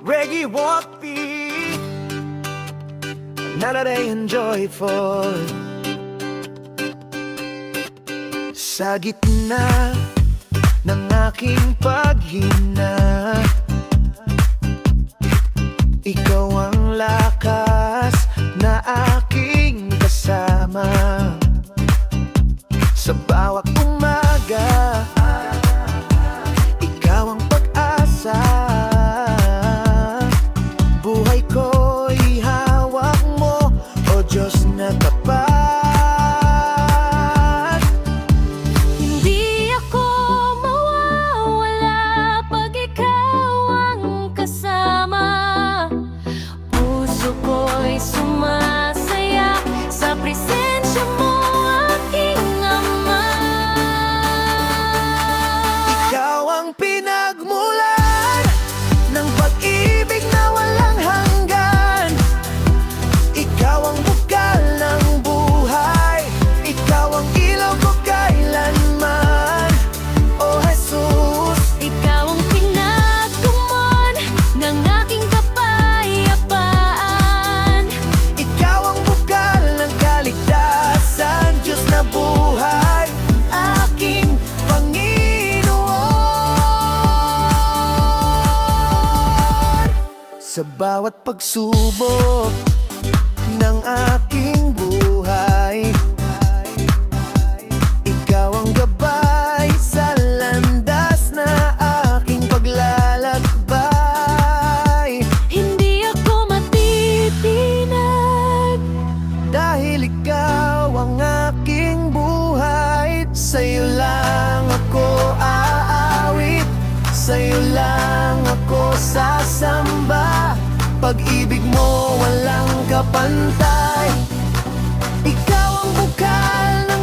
reggae walk beat, melody and joyful. Sa gitna ng aking paghina, ikaw ang lakas na aking kasama. Sa bawat umaga, ikaw ang pag-asa. Buhay ko'y hawak mo, O Diyos na tapat. Hindi ako mawawala pag ikaw ang kasama. Puso ko'y sumasaya sa presensya mo, aking Ama. Ikaw ang pinagmulan ng pag-ibig na walang hanggan. Ikaw ang bukal ng buhay, ikaw ang ilaw ko kailanman. O Jesus, Ikaw ang pinagtumon ng aking kapayapaan. ikaw ang bukal ng kaligtasan. Diyos na buhay, aking Panginoon. Sa bawat pagsubok ng aking buhay, ikaw ang gabay sa landas na aking paglalakbay. Hindi ako matitinag. Dahil ikaw ang aking buhay, sa'yo lang ako aawit, sa'yo lang ako sasamba. Pag-ibig mo walang kapantay, ikaw ang bukal